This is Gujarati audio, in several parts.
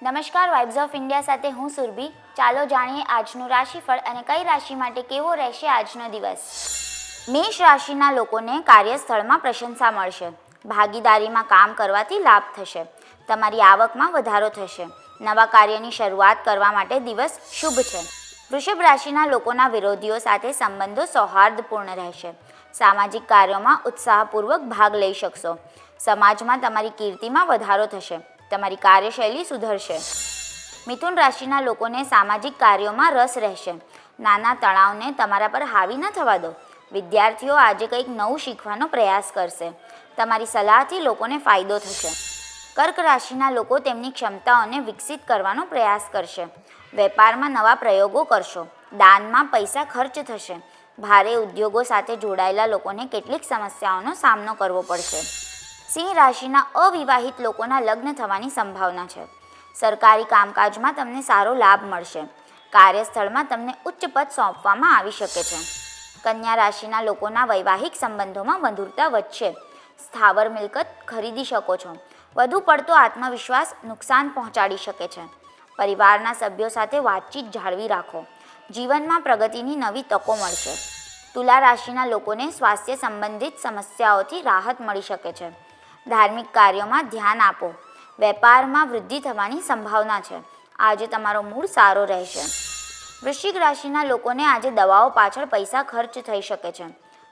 નમસ્કાર, વાઇબ્સ ઓફ ઇન્ડિયા સાથે હું સુરભી. ચાલો જાણીએ આજનું રાશિફળ અને કઈ રાશિ માટે કેવો રહેશે આજનો દિવસ. મેષ રાશિના લોકોને કાર્યસ્થળમાં પ્રશંસા મળશે. ભાગીદારીમાં કામ કરવાથી લાભ થશે. તમારી આવકમાં વધારો થશે. નવા કાર્યની શરૂઆત કરવા માટે દિવસ શુભ છે. વૃષભ રાશિના લોકોના વિરોધીઓ સાથે સંબંધો સૌહાર્દપૂર્ણ રહેશે. સામાજિક કાર્યોમાં ઉત્સાહપૂર્વક ભાગ લઈ શકશો. સમાજમાં તમારી કીર્તિમાં વધારો થશે. તમારી કાર્યશૈલી સુધરશે. મિથુન રાશિના લોકોને સામાજિક કાર્યોમાં રસ રહેશે. નાના તણાવને તમારા પર હાવી ન થવા દો. વિદ્યાર્થીઓ આજે કંઈક નવું શીખવાનો પ્રયાસ કરશે. તમારી સલાહથી લોકોને ફાયદો થશે. કર્ક રાશિના લોકો તેમની ક્ષમતાઓને વિકસિત કરવાનો પ્રયાસ કરશે. વેપારમાં નવા પ્રયોગો કરશો. દાનમાં પૈસા ખર્ચ થશે. ભારે ઉદ્યોગો સાથે જોડાયેલા લોકોને કેટલીક સમસ્યાઓનો સામનો કરવો પડશે. સિંહ રાશિના અવિવાહિત લોકોના લગ્ન થવાની સંભાવના છે. સરકારી કામકાજમાં તમને સારો લાભ મળશે. કાર્યસ્થળમાં તમને ઉચ્ચ પદ સોંપવામાં આવી શકે છે. કન્યા રાશિના લોકોના વૈવાહિક સંબંધોમાં મધુરતા વધશે. સ્થાવર મિલકત ખરીદી શકો છો. વધુ પડતો આત્મવિશ્વાસ નુકસાન પહોંચાડી શકે છે. પરિવારના સભ્યો સાથે વાતચીત જાળવી રાખો. જીવનમાં પ્રગતિની નવી તકો મળશે. તુલા રાશિના લોકોને સ્વાસ્થ્ય સંબંધિત સમસ્યાઓથી રાહત મળી શકે છે. ધાર્મિક કાર્યોમાં ધ્યાન આપો. વેપારમાં વૃદ્ધિ થવાની સંભાવના છે. આજે તમારો મૂડ સારો રહેશે. વૃશ્ચિક રાશિના લોકોને આજે દવાઓ પાછળ પૈસા ખર્ચ થઈ શકે છે.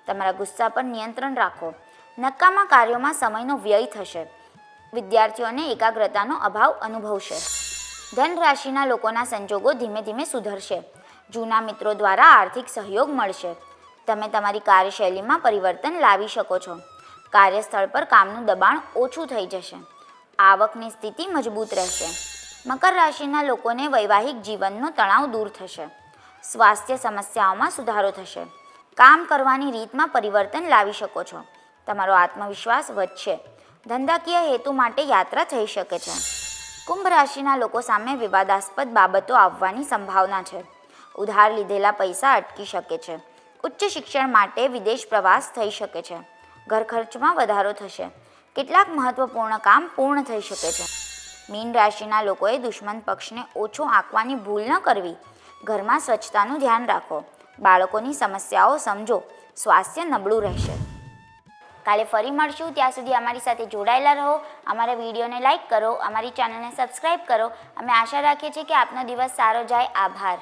તમારા ગુસ્સા પર નિયંત્રણ રાખો. નકામા કાર્યોમાં સમયનો વ્યય થશે. વિદ્યાર્થીઓને એકાગ્રતાનો અભાવ અનુભવશે. ધન રાશિના લોકોના સંજોગો ધીમે ધીમે સુધરશે. જૂના મિત્રો દ્વારા આર્થિક સહયોગ મળશે. તમે તમારી કાર્યશૈલીમાં પરિવર્તન લાવી શકો છો. કાર્યસ્થળ પર કામનું દબાણ ઓછું થઈ જશે. આવકની સ્થિતિ મજબૂત રહેશે. મકર રાશિના લોકોને વૈવાહિક જીવનનો તણાવ દૂર થશે. સ્વાસ્થ્ય સમસ્યાઓમાં સુધારો થશે. કામ કરવાની રીતમાં પરિવર્તન લાવી શકો છો. તમારો આત્મવિશ્વાસ વધશે. ધંધાકીય હેતુ માટે યાત્રા થઈ શકે છે. કુંભ રાશિના લોકો સામે વિવાદાસ્પદ બાબતો આવવાની સંભાવના છે. ઉધાર લીધેલા પૈસા અટકી શકે છે. ઉચ્ચ શિક્ષણ માટે વિદેશ પ્રવાસ થઈ શકે છે. ઘર ખર્ચમાં વધારો થશે. કેટલાક મહત્વપૂર્ણ કામ પૂર્ણ થઈ શકે છે. મીન રાશિના લોકોએ દુશ્મન પક્ષને ઓછો આંકવાની ભૂલ ન કરવી. ઘરમાં સ્વચ્છતાનું ધ્યાન રાખો. બાળકોની સમસ્યાઓ સમજો. સ્વાસ્થ્ય નબળું રહેશે. કાલે ફરી મળશું. ત્યાં સુધી અમારી સાથે જોડાયેલા રહો. અમારા વિડીયોને લાઇક કરો. અમારી ચેનલને સબસ્ક્રાઈબ કરો. અમે આશા રાખીએ છીએ કે આપનો દિવસ સારો જાય. આભાર.